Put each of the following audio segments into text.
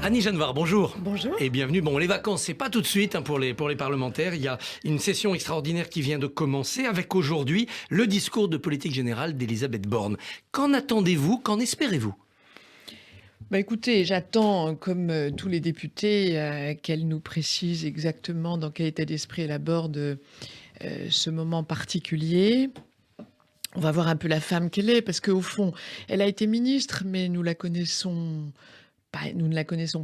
Annie Genevard, bonjour. Bonjour. Et bienvenue. Bon, les vacances, c'est pas tout de suite pour les parlementaires. Il y a une session extraordinaire qui vient de commencer avec aujourd'hui le discours de politique générale d'Elisabeth Borne. Qu'en attendez-vous? Qu'en espérez-vous? Écoutez, j'attends, comme tous les députés, qu'elle nous précise exactement dans quel état d'esprit elle aborde ce moment particulier. On va voir un peu la femme qu'elle est, parce qu'au fond, elle a été ministre, mais nous ne la connaissons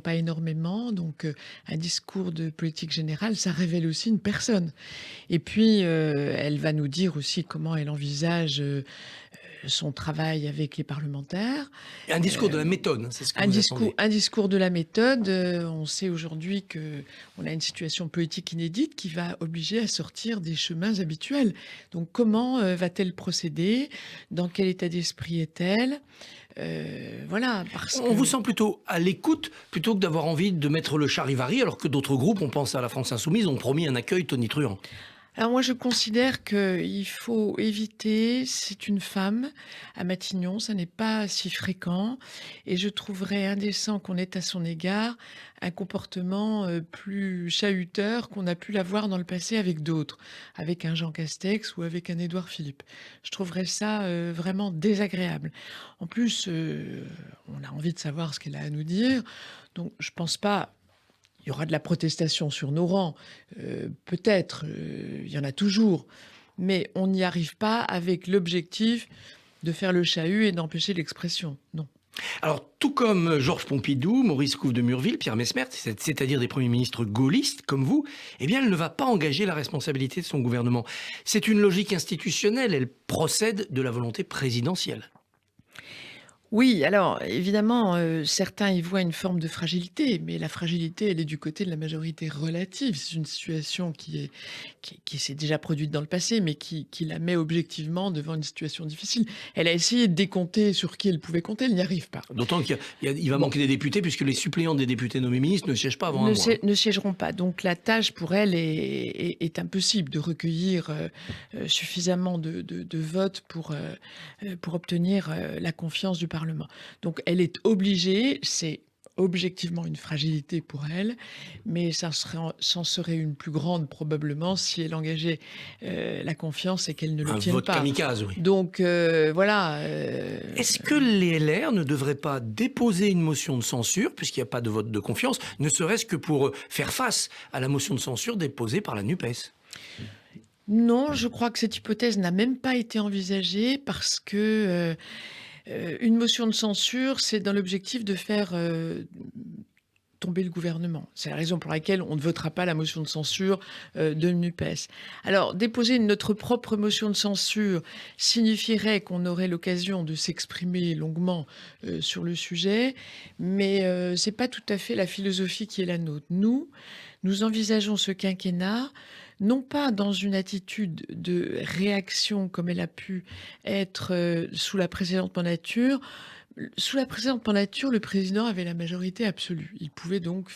pas énormément. Donc, un discours de politique générale, ça révèle aussi une personne. Et puis, elle va nous dire aussi comment elle envisage son travail avec les parlementaires. Un discours de la méthode, c'est ce que vous attendez. Un discours de la méthode. On sait aujourd'hui qu'on a une situation politique inédite qui va obliger à sortir des chemins habituels. Donc comment va-t-elle procéder? Dans quel état d'esprit est-elle? Voilà. On vous sent plutôt à l'écoute plutôt que d'avoir envie de mettre le charivari, alors que d'autres groupes, on pense à la France Insoumise, ont promis un accueil tonitruant. Alors moi, je considère qu'il faut éviter, c'est une femme à Matignon, ça n'est pas si fréquent, et je trouverais indécent qu'on ait à son égard un comportement plus chahuteur qu'on a pu l'avoir dans le passé avec d'autres, avec un Jean Castex ou avec un Édouard Philippe. Je trouverais ça vraiment désagréable. En plus, on a envie de savoir ce qu'elle a à nous dire, donc je pense pas. Il y aura de la protestation sur nos rangs, peut-être, il y en a toujours, mais on n'y arrive pas avec l'objectif de faire le chahut et d'empêcher l'expression, non. Alors, tout comme Georges Pompidou, Maurice Couve de Murville, Pierre Messmer, c'est-à-dire des premiers ministres gaullistes comme vous, eh bien, elle ne va pas engager la responsabilité de son gouvernement. C'est une logique institutionnelle, elle procède de la volonté présidentielle. Oui, alors évidemment, certains y voient une forme de fragilité, mais la fragilité, elle est du côté de la majorité relative. C'est une situation qui s'est déjà produite dans le passé, mais qui la met objectivement devant une situation difficile. Elle a essayé de décompter sur qui elle pouvait compter, elle n'y arrive pas. D'autant qu'il va manquer des députés, puisque les suppléants des députés nommés ministres ne siègent pas avant un mois. Ne siégeront pas. Donc la tâche pour elle est impossible de recueillir suffisamment de votes pour obtenir la confiance du Parlement. Donc elle est obligée, c'est objectivement une fragilité pour elle, mais ça s'en serait une plus grande probablement si elle engageait la confiance et qu'elle ne l'obtienne pas. Un vote kamikaze, oui. Donc voilà. Est-ce que les LR ne devraient pas déposer une motion de censure, puisqu'il n'y a pas de vote de confiance, ne serait-ce que pour faire face à la motion de censure déposée par la NUPES ? Non, je crois que cette hypothèse n'a même pas été envisagée parce que une motion de censure, c'est dans l'objectif de faire tomber le gouvernement. C'est la raison pour laquelle on ne votera pas la motion de censure de NUPES. Alors, déposer notre propre motion de censure signifierait qu'on aurait l'occasion de s'exprimer longuement sur le sujet, mais c'est pas tout à fait la philosophie qui est la nôtre. Nous envisageons ce quinquennat non pas dans une attitude de réaction comme elle a pu être sous la précédente mandature. Sous la précédente mandature, le président avait la majorité absolue. Il pouvait donc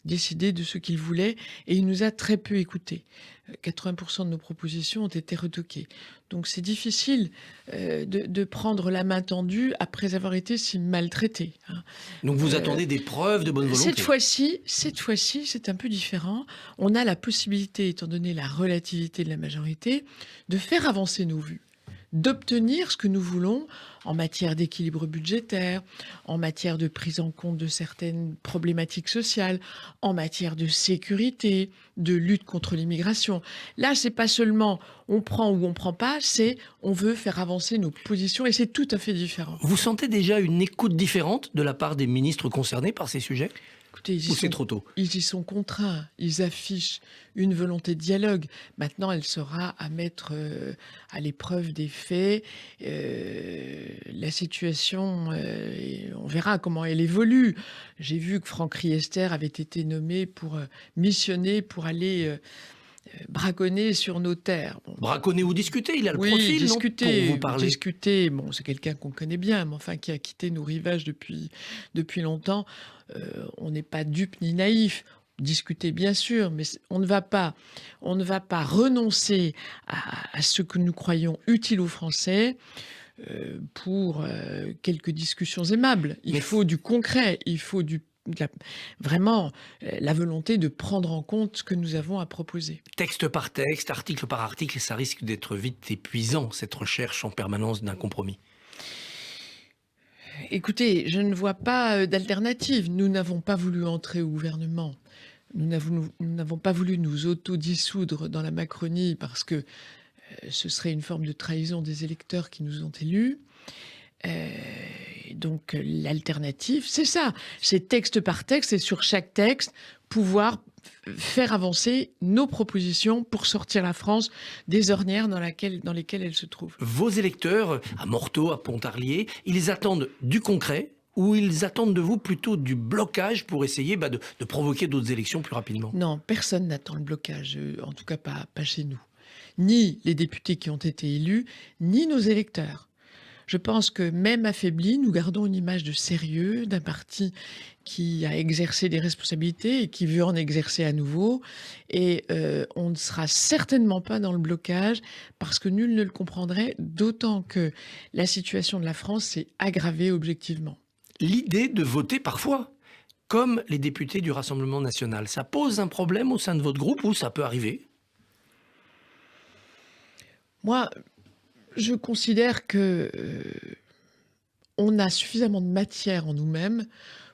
décider de ce qu'il voulait et il nous a très peu écoutés. 80% de nos propositions ont été retoquées. Donc c'est difficile de prendre la main tendue après avoir été si maltraité. Donc vous attendez des preuves de bonne volonté. Cette fois-ci, c'est un peu différent. On a la possibilité, étant donné la relativité de la majorité, de faire avancer nos vues, d'obtenir ce que nous voulons en matière d'équilibre budgétaire, en matière de prise en compte de certaines problématiques sociales, en matière de sécurité, de lutte contre l'immigration. Là, c'est pas seulement on prend ou on prend pas, c'est on veut faire avancer nos positions et c'est tout à fait différent. Vous sentez déjà une écoute différente de la part des ministres concernés par ces sujets ? Écoutez, ou c'est trop tôt? Ils y sont contraints. Ils affichent une volonté de dialogue. Maintenant, elle sera à mettre à l'épreuve des faits. La situation, on verra comment elle évolue. J'ai vu que Franck Riester avait été nommé missionné pour aller braconner sur nos terres. Bon. Braconner ou discuter, il a le oui, profil, discuter, non, pour vous parler. Discuter, bon, c'est quelqu'un qu'on connaît bien, mais enfin qui a quitté nos rivages depuis longtemps. On n'est pas dupe ni naïf. Discuter, bien sûr, mais on ne va pas renoncer à ce que nous croyons utile aux Français pour quelques discussions aimables. Il faut du concret, il faut du vraiment la volonté de prendre en compte ce que nous avons à proposer. Texte par texte, article par article, et ça risque d'être vite épuisant, cette recherche en permanence d'un compromis. Écoutez, je ne vois pas d'alternative. Nous n'avons pas voulu entrer au gouvernement. Nous n'avons pas voulu nous autodissoudre dans la Macronie parce que ce serait une forme de trahison des électeurs qui nous ont élus. Donc l'alternative, c'est ça. C'est texte par texte et sur chaque texte, pouvoir faire avancer nos propositions pour sortir la France des ornières dans lesquelles elle se trouve. Vos électeurs, à Morteau, à Pontarlier, ils attendent du concret ou ils attendent de vous plutôt du blocage pour essayer de provoquer d'autres élections plus rapidement? Non, personne n'attend le blocage, en tout cas pas chez nous. Ni les députés qui ont été élus, ni nos électeurs. Je pense que même affaiblis, nous gardons une image de sérieux d'un parti qui a exercé des responsabilités et qui veut en exercer à nouveau. Et on ne sera certainement pas dans le blocage parce que nul ne le comprendrait, d'autant que la situation de la France s'est aggravée objectivement. L'idée de voter parfois, comme les députés du Rassemblement national, ça pose un problème au sein de votre groupe ou ça peut arriver? Moi, je considère que on a suffisamment de matière en nous-mêmes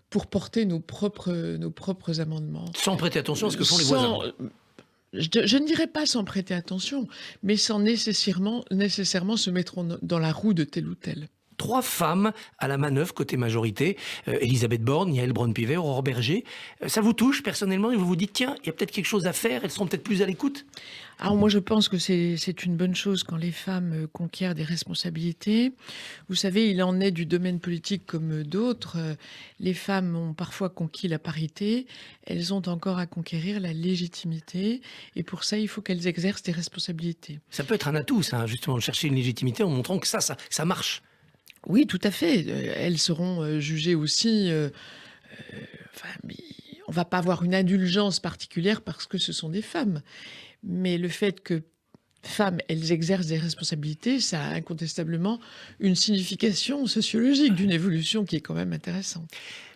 pour porter nos propres amendements. Sans prêter attention à ce que font les voisins. Je ne dirais pas sans prêter attention, mais sans nécessairement se mettre dans la roue de tel ou tel. 3 femmes à la manœuvre côté majorité, Elisabeth Borne, Yaël Braun-Pivet, Aurore Berger. Ça vous touche personnellement et vous vous dites, tiens, il y a peut-être quelque chose à faire, elles seront peut-être plus à l'écoute? Alors moi je pense que c'est une bonne chose quand les femmes conquièrent des responsabilités. Vous savez, il en est du domaine politique comme d'autres. Les femmes ont parfois conquis la parité, elles ont encore à conquérir la légitimité et pour ça il faut qu'elles exercent des responsabilités. Ça peut être un atout, ça, justement, de chercher une légitimité en montrant que ça marche. Oui, tout à fait. Elles seront jugées aussi. On ne va pas avoir une indulgence particulière parce que ce sont des femmes. Mais le fait que femmes, elles exercent des responsabilités, ça a incontestablement une signification sociologique d'une évolution qui est quand même intéressante.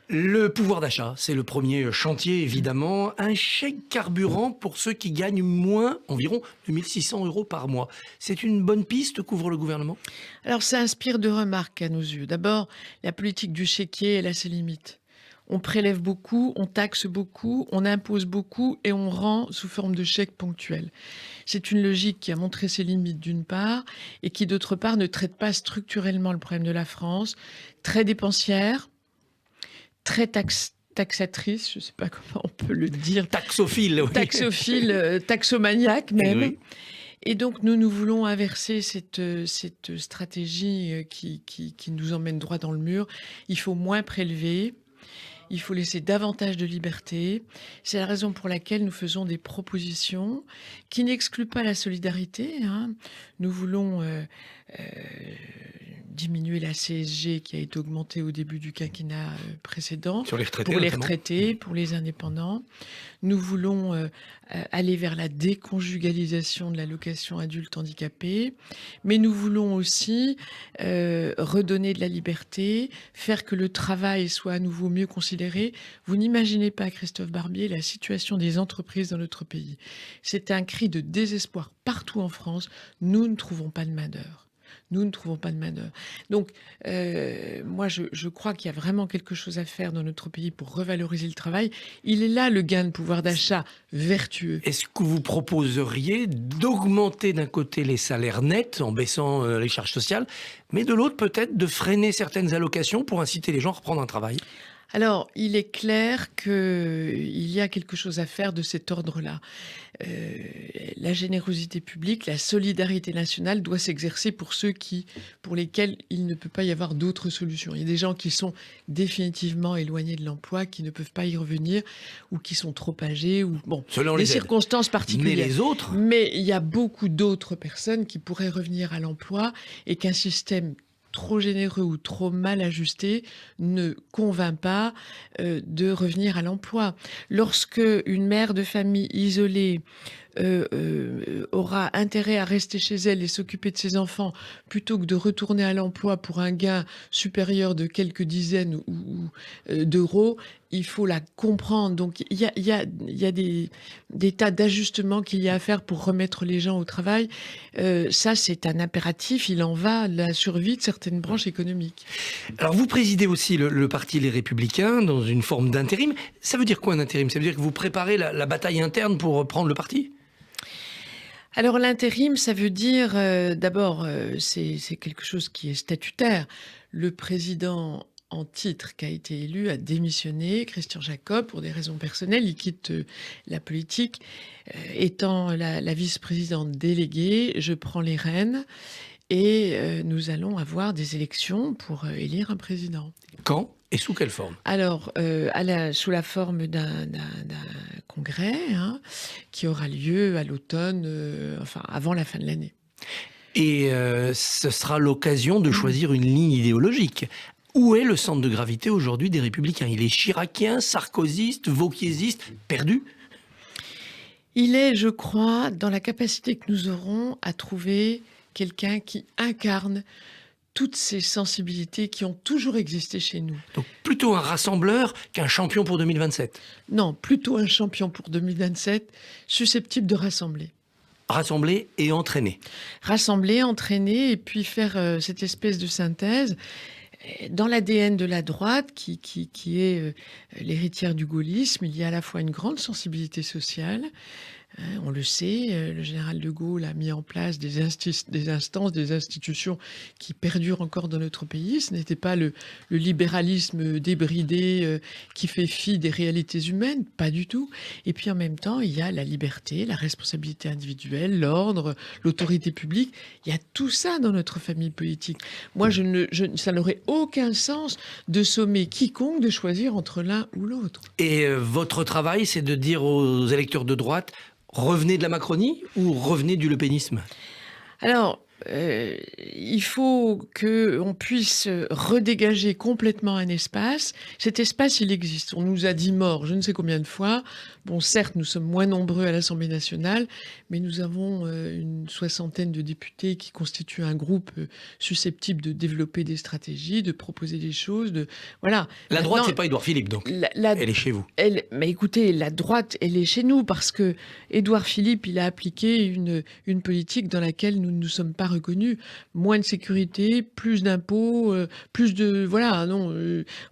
Le pouvoir d'achat, c'est le premier chantier, évidemment. Un chèque carburant pour ceux qui gagnent moins, environ 2 600 € par mois. C'est une bonne piste, couvre le gouvernement? Alors, ça inspire 2 remarques à nos yeux. D'abord, la politique du chéquier, elle a ses limites. On prélève beaucoup, on taxe beaucoup, on impose beaucoup et on rend sous forme de chèques ponctuels. C'est une logique qui a montré ses limites d'une part et qui d'autre part ne traite pas structurellement le problème de la France, très dépensière, très taxatrice, je ne sais pas comment on peut le dire. Taxophile, oui. Taxophile, taxomaniaque même. Oui. Et donc, nous voulons inverser cette stratégie qui nous emmène droit dans le mur. Il faut moins prélever. Il faut laisser davantage de liberté. C'est la raison pour laquelle nous faisons des propositions qui n'excluent pas la solidarité. Nous voulons diminuer la CSG qui a été augmentée au début du quinquennat précédent. Sur les retraités, pour les notamment. retraités, pour les indépendants. Nous voulons aller vers la déconjugalisation de l'allocation adulte handicapé, mais nous voulons aussi redonner de la liberté, faire que le travail soit à nouveau mieux considéré. Vous n'imaginez pas, Christophe Barbier, la situation des entreprises dans notre pays. C'est un cri de désespoir partout en France. Nous ne trouvons pas de main-d'œuvre. Nous ne trouvons pas de main-d'œuvre. Donc, moi, je crois qu'il y a vraiment quelque chose à faire dans notre pays pour revaloriser le travail. Il est là le gain de pouvoir d'achat vertueux. Est-ce que vous proposeriez d'augmenter d'un côté les salaires nets en baissant les charges sociales, mais de l'autre peut-être de freiner certaines allocations pour inciter les gens à reprendre un travail? Alors, il est clair qu'il y a quelque chose à faire de cet ordre-là. La générosité publique, la solidarité nationale doit s'exercer pour pour lesquels il ne peut pas y avoir d'autres solutions. Il y a des gens qui sont définitivement éloignés de l'emploi, qui ne peuvent pas y revenir, ou qui sont trop âgés, ou Selon des les aides. circonstances particulières. Mais les autres? Mais il y a beaucoup d'autres personnes qui pourraient revenir à l'emploi et qu'un système trop généreux ou trop mal ajusté ne convainc pas de revenir à l'emploi. Lorsque une mère de famille isolée aura intérêt à rester chez elle et s'occuper de ses enfants plutôt que de retourner à l'emploi pour un gain supérieur de quelques dizaines d'euros, il faut la comprendre. Donc il y a des tas d'ajustements qu'il y a à faire pour remettre les gens au travail. Ça, c'est un impératif. Il en va de la survie de certaines branches économiques. Alors vous présidez aussi le parti Les Républicains dans une forme d'intérim. Ça veut dire quoi un intérim? Ça veut dire que vous préparez la bataille interne pour prendre le parti? Alors l'intérim, ça veut dire d'abord, c'est quelque chose qui est statutaire. Le président en titre qui a été élu a démissionné, Christian Jacob, pour des raisons personnelles. Il quitte la politique. Étant la vice-présidente déléguée, je prends les rênes et nous allons avoir des élections pour élire un président. Quand et sous quelle forme? Alors, sous la forme d'un congrès qui aura lieu à l'automne, enfin avant la fin de l'année. Et ce sera l'occasion de choisir une ligne idéologique. Où est le centre de gravité aujourd'hui des Républicains? Il est chiracien, sarkozyste, wauquieziste, perdu? Il est, je crois, dans la capacité que nous aurons à trouver quelqu'un qui incarne toutes ces sensibilités qui ont toujours existé chez nous. Donc plutôt un rassembleur qu'un champion pour 2027. Non, plutôt un champion pour 2027, susceptible de rassembler. Rassembler et entraîner. Rassembler, entraîner et puis faire cette espèce de synthèse. Dans l'ADN de la droite, qui est l'héritière du gaullisme, il y a à la fois une grande sensibilité sociale. On le sait, le général de Gaulle a mis en place des instances, des institutions qui perdurent encore dans notre pays. Ce n'était pas le libéralisme débridé qui fait fi des réalités humaines, pas du tout. Et puis en même temps, il y a la liberté, la responsabilité individuelle, l'ordre, l'autorité publique. Il y a tout ça dans notre famille politique. Moi, ça n'aurait aucun sens de sommer quiconque de choisir entre l'un ou l'autre. Et votre travail, c'est de dire aux électeurs de droite: revenez de la Macronie ou revenez du lepénisme? Alors, il faut qu'on puisse redégager complètement un espace. Cet espace, il existe. On nous a dit mort je ne sais combien de fois. Bon, certes, nous sommes moins nombreux à l'Assemblée nationale, mais nous avons une soixantaine de députés qui constituent un groupe susceptible de développer des stratégies, de proposer des choses. Voilà. La droite, c'est pas Édouard Philippe, donc. Elle est chez vous. Mais écoutez, la droite, elle est chez nous parce que Édouard Philippe, il a appliqué une politique dans laquelle nous ne nous sommes pas reconnus. Moins de sécurité, plus d'impôts, plus de... Voilà, non,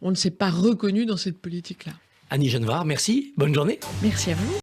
on ne s'est pas reconnu dans cette politique-là. Annie Genevard, merci. Bonne journée. Merci à vous.